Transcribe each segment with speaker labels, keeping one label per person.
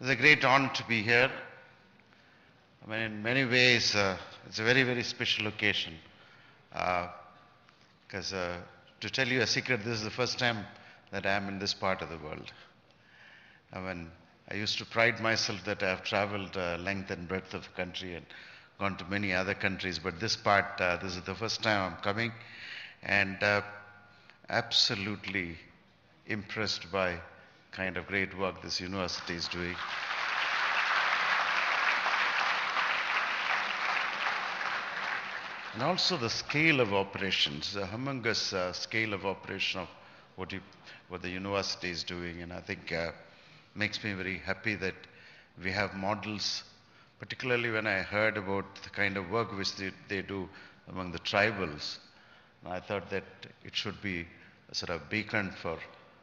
Speaker 1: It's a great honor to be here. I mean, in many ways, it's a very, very special occasion. Because to tell you a secret, this is the first time that I am in this part of the world. I mean, I used to pride myself that I have traveled length and breadth of the country and gone to many other countries, but this part, this is the first time I'm coming, and absolutely impressed by kind of great work this university is doing. And also the scale of operations, the humongous scale of operation of what the university is doing, and I think makes me very happy that we have models, particularly when I heard about the kind of work which they do among the tribals. I thought that it should be a sort of beacon for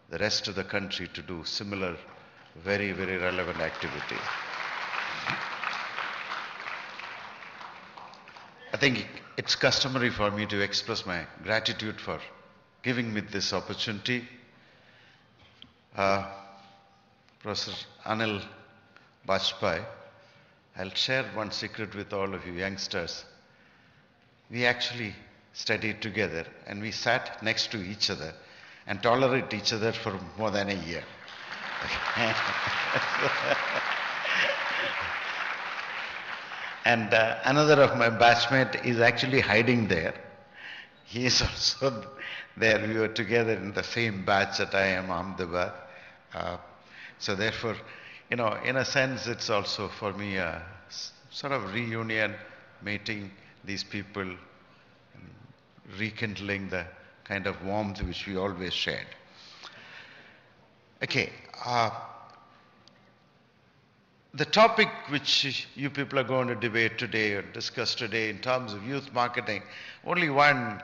Speaker 1: the rest of the country to do similar, very, very relevant activity. I think it's customary for me to express my gratitude for giving me this opportunity. Professor Anil Bajpai, I'll share one secret with all of you youngsters. We actually studied together and we sat next to each other and tolerated each other for more than a year. And another of my batchmate is actually hiding there. He is also there. We were together in the same batch at IIM Ahmedabad. So therefore, you know, in a sense, it's also for me a sort of reunion, meeting these people, rekindling the kind of warmth which we always shared. Okay. The topic which you people are going to debate today or discuss today in terms of youth marketing, only one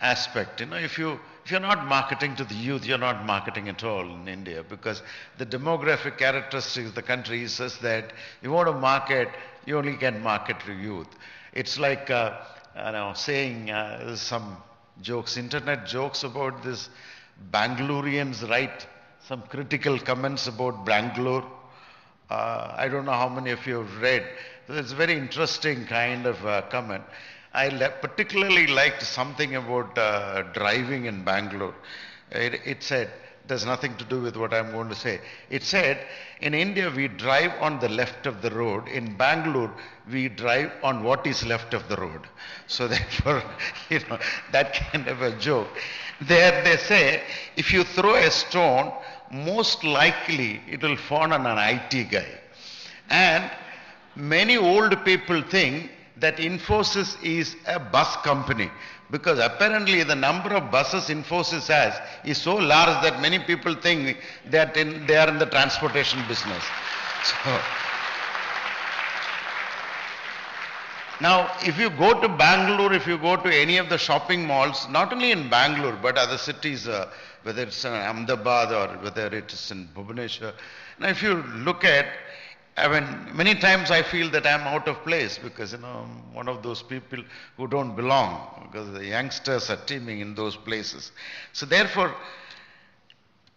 Speaker 1: aspect. You know, if you're not marketing to the youth, you're not marketing at all in India, because the demographic characteristics of the country is such that you want to market, you only can market to youth. It's like saying there's some jokes, internet jokes about this. Bangaloreans write some critical comments about Bangalore. I don't know how many of you have read. It's a very interesting kind of comment. I particularly liked something about driving in Bangalore. It said, there's nothing to do with what I'm going to say. It said, in India we drive on the left of the road. In Bangalore, we drive on what is left of the road. So therefore, you know, that kind of a joke. There they say, if you throw a stone, most likely it will fall on an IT guy. And many old people think that Infosys is a bus company, because apparently the number of buses Infosys has is so large that many people think that they are in the transportation business. So, now, if you go to Bangalore, if you go to any of the shopping malls, not only in Bangalore, but other cities, whether it's in Ahmedabad or whether it is in Bhubaneswar, now if you look at, I mean, many times I feel that I'm out of place because, you know, I'm one of those people who don't belong, because the youngsters are teeming in those places. So therefore,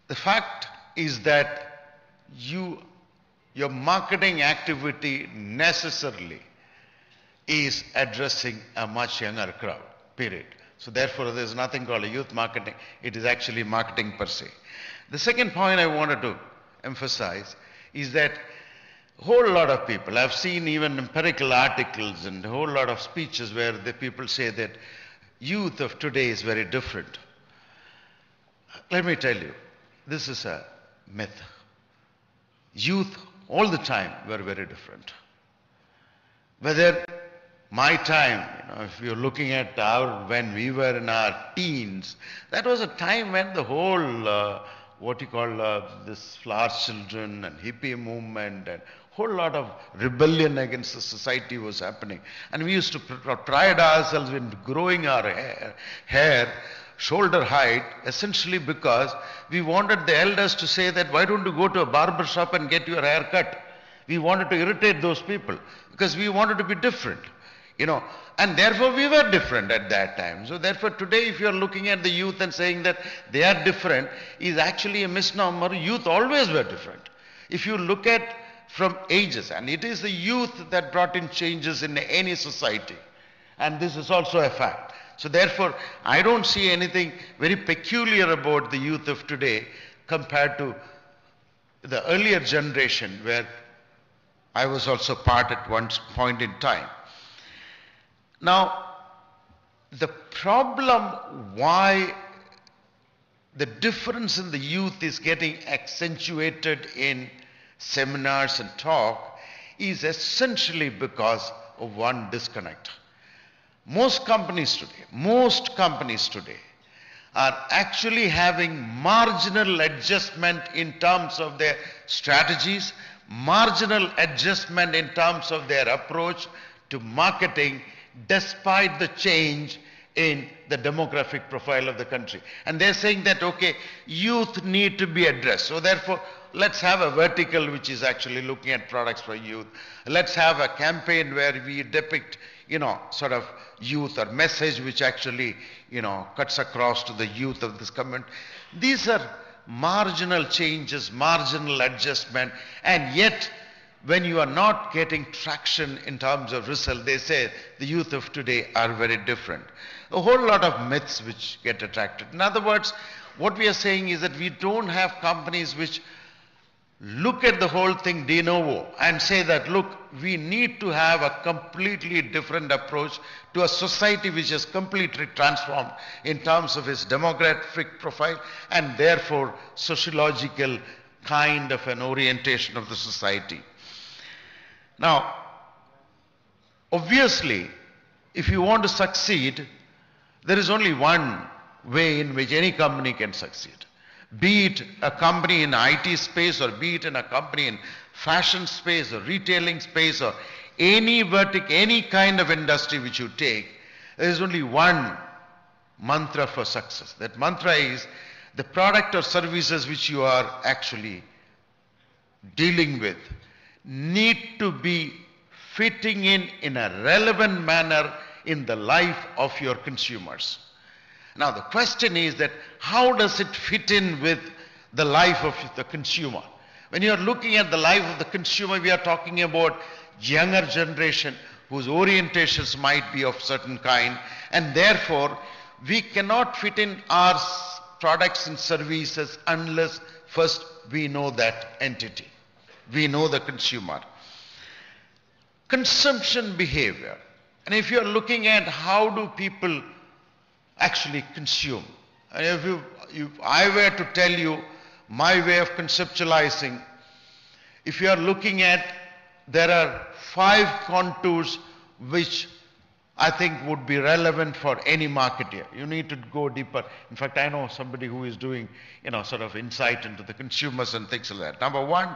Speaker 1: the fact is that your marketing activity necessarily is addressing a much younger crowd, period. So therefore, there's nothing called a youth marketing. It is actually marketing per se. The second point I wanted to emphasize is that a whole lot of people, I've seen even empirical articles and a whole lot of speeches where the people say that youth of today is very different. Let me tell you, this is a myth. Youth all the time were very different. Whether my time, you know, if you're looking at when we were in our teens, that was a time when the whole, this flower children and hippie movement and whole lot of rebellion against the society was happening. And we used to pride ourselves in growing our hair shoulder height, essentially because we wanted the elders to say that, why don't you go to a barber shop and get your hair cut? We wanted to irritate those people because we wanted to be different. You know, and therefore we were different at that time. So therefore today, if you are looking at the youth and saying that they are different, is actually a misnomer. Youth always were different. If you look at from ages. And it is the youth that brought in changes in any society. And this is also a fact. So therefore, I don't see anything very peculiar about the youth of today compared to the earlier generation where I was also part at one point in time. Now, the problem why the difference in the youth is getting accentuated in seminars and talk is essentially because of one disconnect. Most companies today are actually having marginal adjustment in terms of their strategies, marginal adjustment in terms of their approach to marketing despite the change in the demographic profile of the country. And they're saying that, okay, youth need to be addressed. So therefore, let's have a vertical which is actually looking at products for youth. Let's have a campaign where we depict, sort of youth or message which actually, cuts across to the youth of this community. These are marginal changes, marginal adjustment, and yet when you are not getting traction in terms of result, they say the youth of today are very different. A whole lot of myths which get attracted. In other words, what we are saying is that we don't have companies which look at the whole thing de novo and say that, look, we need to have a completely different approach to a society which is completely transformed in terms of its demographic profile and therefore sociological kind of an orientation of the society. Now, obviously, if you want to succeed, there is only one way in which any company can succeed. Be it a company in IT space or be it in a company in fashion space or retailing space or any vertical, any kind of industry which you take, there is only one mantra for success. That mantra is the product or services which you are actually dealing with need to be fitting in a relevant manner in the life of your consumers. Now the question is that how does it fit in with the life of the consumer? When you are looking at the life of the consumer, we are talking about younger generation whose orientations might be of certain kind, and therefore we cannot fit in our products and services unless first we know that entity. We know the consumer. Consumption behavior. And if you are looking at how do people actually consume, and if I were to tell you my way of conceptualizing, if you are looking at, there are 5 contours which I think would be relevant for any marketer. You need to go deeper. In fact, I know somebody who is doing, sort of insight into the consumers and things like that. Number 1,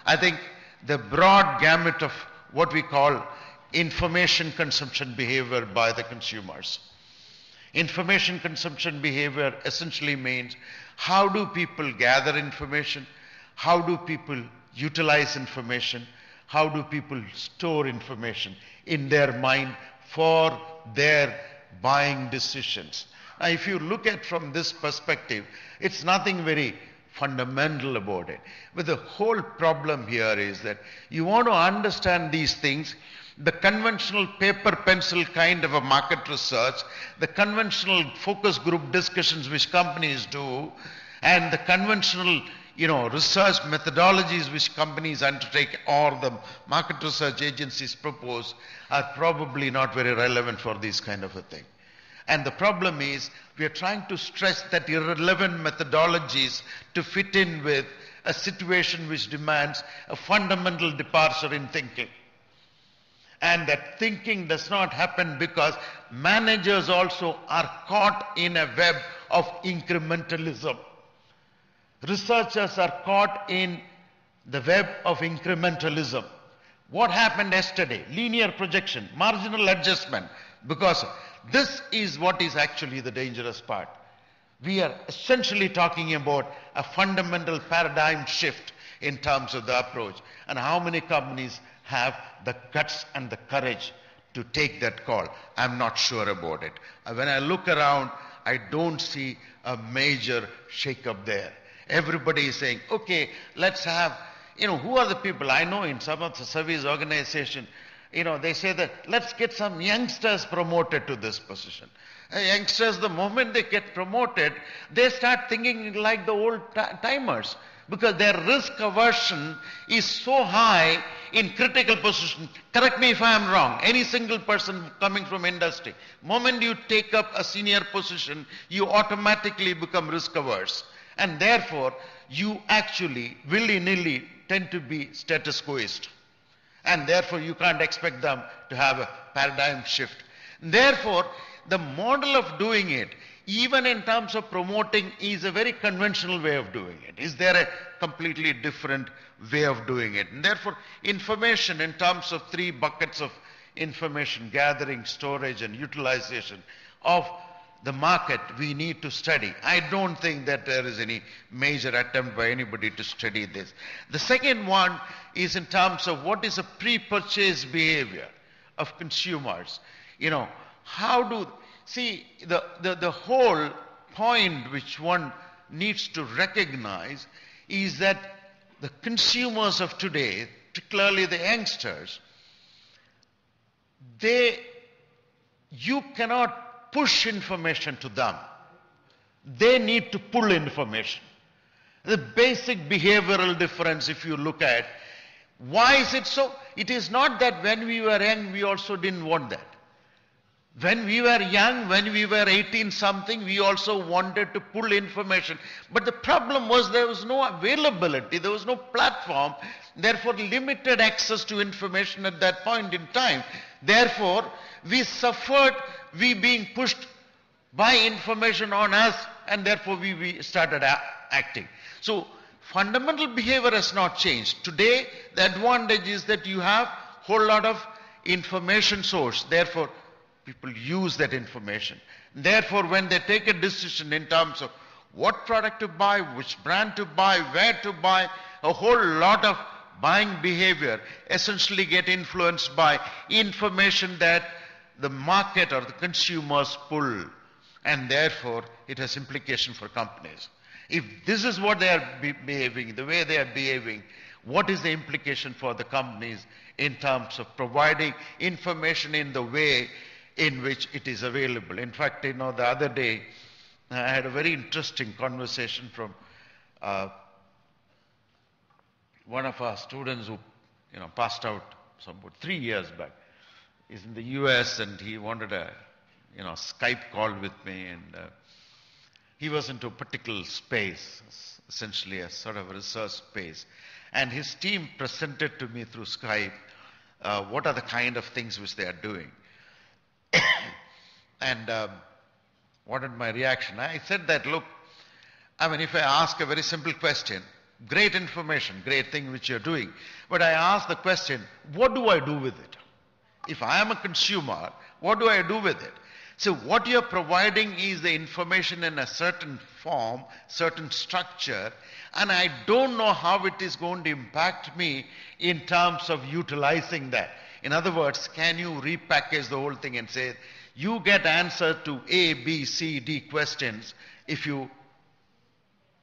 Speaker 1: I think the broad gamut of what we call information consumption behavior by the consumers. Information consumption behavior essentially means how do people gather information, how do people utilize information, how do people store information in their mind for their buying decisions. Now if you look at from this perspective, it's nothing very fundamental about it. But the whole problem here is that you want to understand these things. The conventional paper pencil kind of a market research, the conventional focus group discussions which companies do, and the conventional research methodologies which companies undertake or the market research agencies propose are probably not very relevant for this kind of a thing. And the problem is we are trying to stress that irrelevant methodologies to fit in with a situation which demands a fundamental departure in thinking. And that thinking does not happen because managers also are caught in a web of incrementalism. Researchers are caught in the web of incrementalism. What happened yesterday? Linear projection, marginal adjustment. Because this is what is actually the dangerous part. We are essentially talking about a fundamental paradigm shift in terms of the approach. And how many companies have the guts and the courage to take that call? I'm not sure about it. When I look around, I don't see a major shake-up there. Everybody is saying, okay, let's have, who are the people? I know in some of the service organization, they say that let's get some youngsters promoted to this position. Youngsters, the moment they get promoted, they start thinking like the old timers, because their risk aversion is so high in critical position. Correct me if I am wrong. Any single person coming from industry, moment you take up a senior position, you automatically become risk averse. And therefore, you actually willy-nilly tend to be status quoist. And therefore, you can't expect them to have a paradigm shift. Therefore, the model of doing it, even in terms of promoting, is a very conventional way of doing it. Is there a completely different way of doing it? And therefore, information in terms of 3 buckets of information gathering, storage and utilization of the market, we need to study. I don't think that there is any major attempt by anybody to study this. The second one is in terms of what is a pre-purchase behavior of consumers. The whole point which one needs to recognize is that the consumers of today, particularly the youngsters, you cannot push information to them. They need to pull information. The basic behavioral difference, if you look at, why is it so? It is not that when we were young, we also didn't want that. When we were young, when we were 18 something, we also wanted to pull information. But the problem was there was no availability, there was no platform, therefore limited access to information at that point in time. Therefore, we suffered, we being pushed by information on us, and therefore we started acting. So, fundamental behavior has not changed. Today, the advantage is that you have whole lot of information source, therefore people use that information. Therefore, when they take a decision in terms of what product to buy, which brand to buy, where to buy, a whole lot of buying behavior essentially get influenced by information that the market or the consumers pull. And therefore, it has implication for companies. If this is what they are behaving, the way they are behaving, what is the implication for the companies in terms of providing information in the way in which it is available? In fact, the other day, I had a very interesting conversation from one of our students who, passed out about 3 years back. He's in the US and he wanted a, Skype call with me, and he was into a particular space, essentially a sort of research space. And his team presented to me through Skype what are the kind of things which they are doing. And what is my reaction? I said that, look, if I ask a very simple question, great information, great thing which you're doing, but I ask the question, what do I do with it? If I am a consumer, what do I do with it? So what you're providing is the information in a certain form, certain structure, and I don't know how it is going to impact me in terms of utilizing that. In other words, can you repackage the whole thing and say, you get answer to A, B, C, D questions if you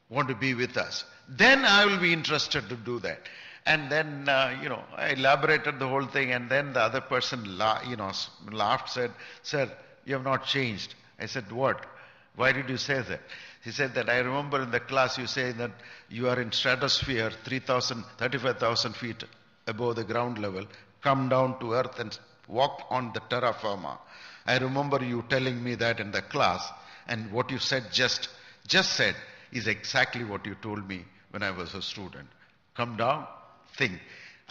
Speaker 1: want to be with us. Then I will be interested to do that. And then, I elaborated the whole thing, and then the other person, laughed, said, sir, you have not changed. I said, what? Why did you say that? He said that I remember in the class you say that you are in stratosphere 35,000 feet above the ground level, come down to earth and walk on the terra firma. I remember you telling me that in the class, and what you said just said is exactly what you told me when I was a student. Come down, think.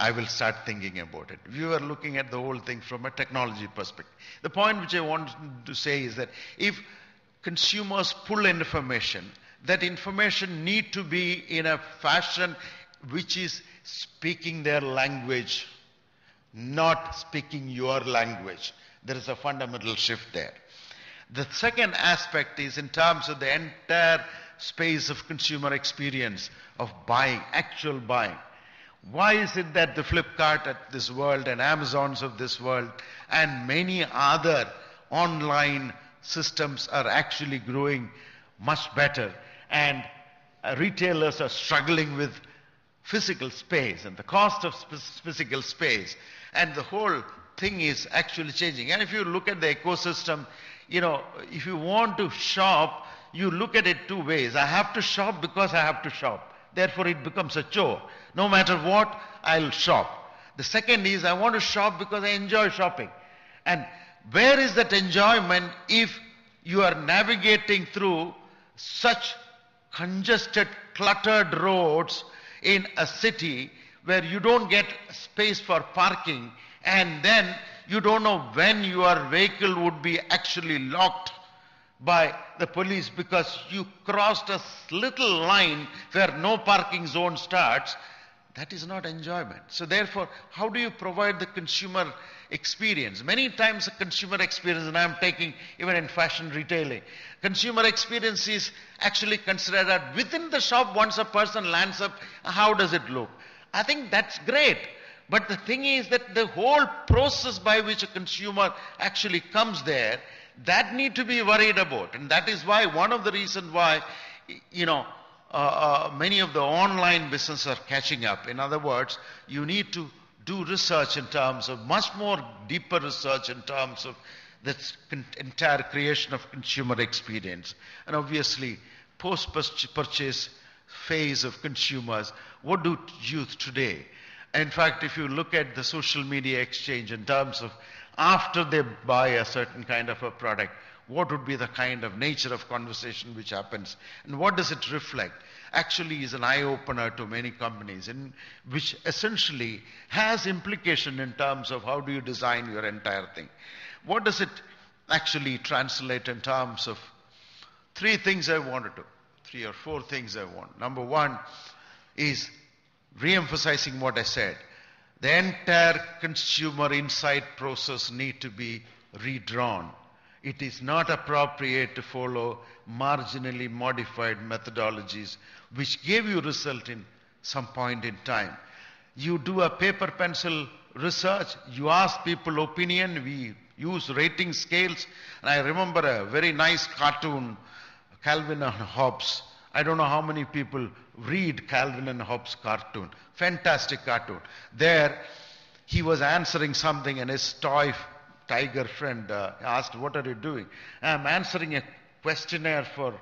Speaker 1: I will start thinking about it. We were looking at the whole thing from a technology perspective. The point which I want to say is that if consumers pull information, that information need to be in a fashion which is speaking their language, not speaking your language. There is a fundamental shift there. The second aspect is in terms of the entire space of consumer experience of buying, actual buying. Why is it that the Flipkart of this world and Amazons of this world and many other online systems are actually growing much better, and retailers are struggling with physical space and the cost of physical space, and the whole thing is actually changing. And if you look at the ecosystem, if you want to shop, you look at it two ways. I have to shop because I have to shop. Therefore, it becomes a chore. No matter what, I'll shop. The second is I want to shop because I enjoy shopping. And where is that enjoyment if you are navigating through such congested, cluttered roads in a city where you don't get space for parking, and then you don't know when your vehicle would be actually locked by the police because you crossed a little line where no parking zone starts? That is not enjoyment. So therefore, how do you provide the consumer experience? Many times the consumer experience, and I'm taking even in fashion retailing, consumer experience is actually considered that within the shop, once a person lands up, how does it look? I think that's great. But the thing is that the whole process by which a consumer actually comes there, that need to be worried about. And that is why, one of the reasons why, many of the online businesses are catching up. In other words, you need to do research in terms of much more deeper research in terms of this entire creation of consumer experience. And obviously, post-purchase phase of consumers, what do youth today? In fact, if you look at the social media exchange in terms of after they buy a certain kind of a product, what would be the kind of nature of conversation which happens, and what does it reflect? Actually is an eye-opener to many companies, and which essentially has implication in terms of how do you design your entire thing. What does it actually translate in terms of three things I wanted to, three or four things I want. Number one is re-emphasizing what I said. The entire consumer insight process need to be redrawn. It is not appropriate to follow marginally modified methodologies which gave you result in some point in time. You do a paper pencil research, you ask people opinion, we use rating scales. And I remember a very nice cartoon, Calvin and Hobbes. I don't know how many people read Calvin and Hobbes cartoon. Fantastic cartoon. There, he was answering something and his toy tiger friend asked, what are you doing? I'm answering a questionnaire for,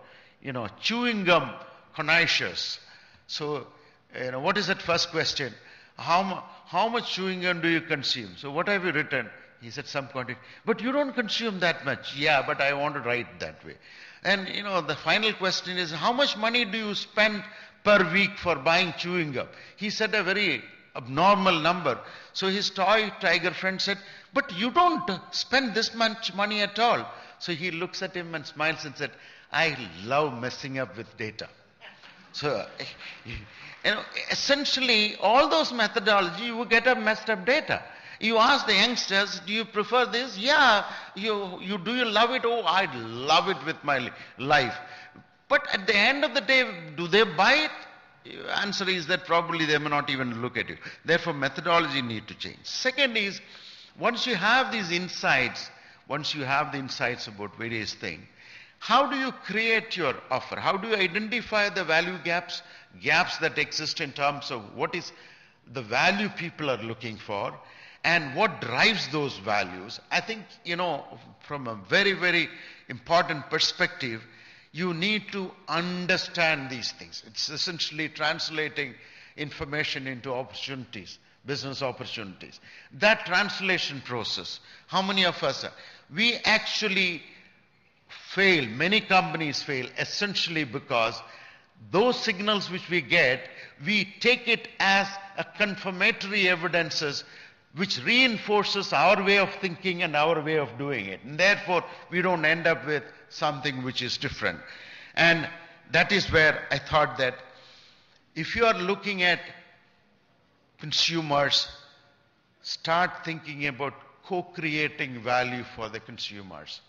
Speaker 1: chewing gum connoisseurs. So, what is that first question? How much chewing gum do you consume? So what have you written? He said some quantity. But you don't consume that much. Yeah, but I want to write that way. And, the final question is, how much money do you spend per week for buying chewing gum? He said a very abnormal number. So his toy tiger friend said, but you don't spend this much money at all. So he looks at him and smiles and said, I love messing up with data. So, essentially, all those methodology, you will get a messed up data. You ask the youngsters, do you prefer this? Yeah. Do you love it? Oh, I love it with my life. But at the end of the day, do they buy it? Answer is that probably they may not even look at it. Therefore, methodology need to change. Second is, once you have these insights, once you have the insights about various things, how do you create your offer? How do you identify the value gaps that exist in terms of what is the value people are looking for and what drives those values? I think, from a very, very important perspective, you need to understand these things. It's essentially translating information into opportunities, business opportunities. That translation process, how many of us we actually fail, many companies fail essentially because those signals which we get, we take it as a confirmatory evidences which reinforces our way of thinking and our way of doing it. And therefore, we don't end up with something which is different. And that is where I thought that if you are looking at consumers, start thinking about co-creating value for the consumers.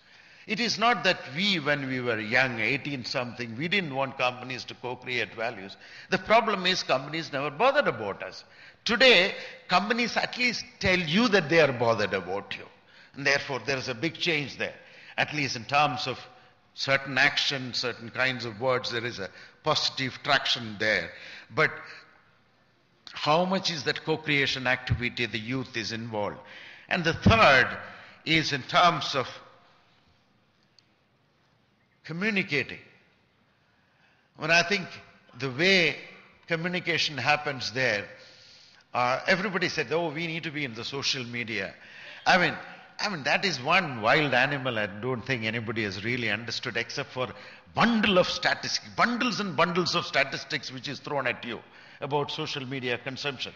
Speaker 1: It is not that we, when we were young, 18-something, we didn't want companies to co-create values. The problem is companies never bothered about us. Today, companies at least tell you that they are bothered about you. And therefore, there is a big change there. At least in terms of certain actions, certain kinds of words, there is a positive traction there. But How much is that co-creation activity the youth is involved? And the third is in terms of communicating. When I think the way communication happens there, everybody said, oh, we need to be in the social media. I mean, that is one wild animal I don't think anybody has really understood, except for bundle of statistics, bundles and bundles of statistics which is thrown at you about social media consumption.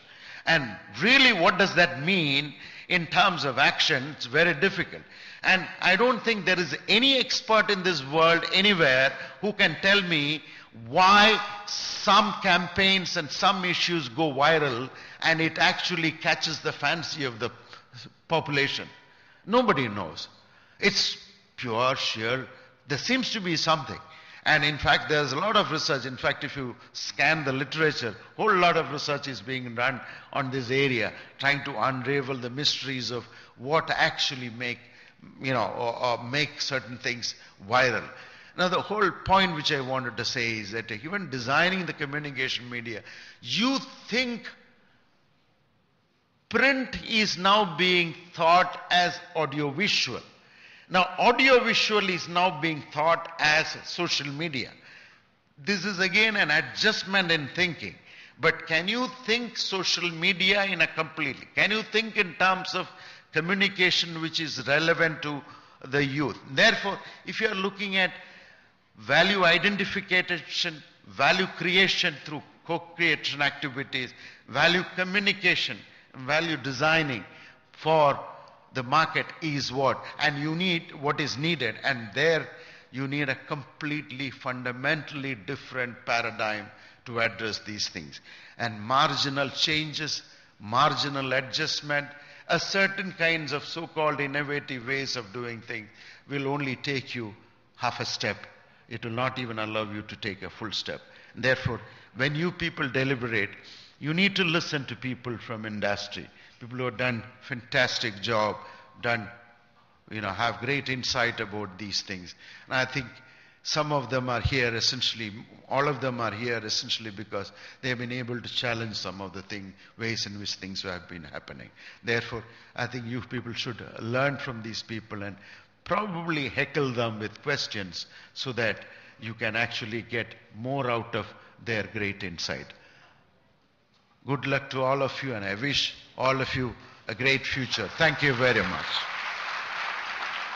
Speaker 1: And really what does that mean in terms of action? It's very difficult. And I don't think there is any expert in this world anywhere who can tell me why some campaigns and some issues go viral and it actually catches the fancy of the population. Nobody knows. It's pure, sheer, there seems to be something. And in fact, there's a lot of research. In fact, if you scan the literature, a whole lot of research is being done on this area, trying to unravel the mysteries of what actually make, or make certain things viral. Now, the whole point which I wanted to say is that even designing the communication media, you think print is now being thought as audiovisual. Now, audiovisual is now being thought as social media. This is again an adjustment in thinking. But can you think social media in a completely? Can you think in terms of communication which is relevant to the youth? Therefore, if you are looking at value identification, value creation through co-creation activities, value communication, value designing for the market is what, and you need what is needed, and there you need a completely fundamentally different paradigm to address these things. And marginal changes, marginal adjustment, a certain kinds of so-called innovative ways of doing things will only take you half a step. It will not even allow you to take a full step. Therefore, when you people deliberate, you need to listen to people from industry, people who have done fantastic job, have great insight about these things. And I think some of them are here essentially, all of them are here essentially because they have been able to challenge some of the ways in which things have been happening. Therefore, I think you people should learn from these people and probably heckle them with questions so that you can actually get more out of their great insight. Good luck to all of you, and I wish all of you a great future. Thank you very much.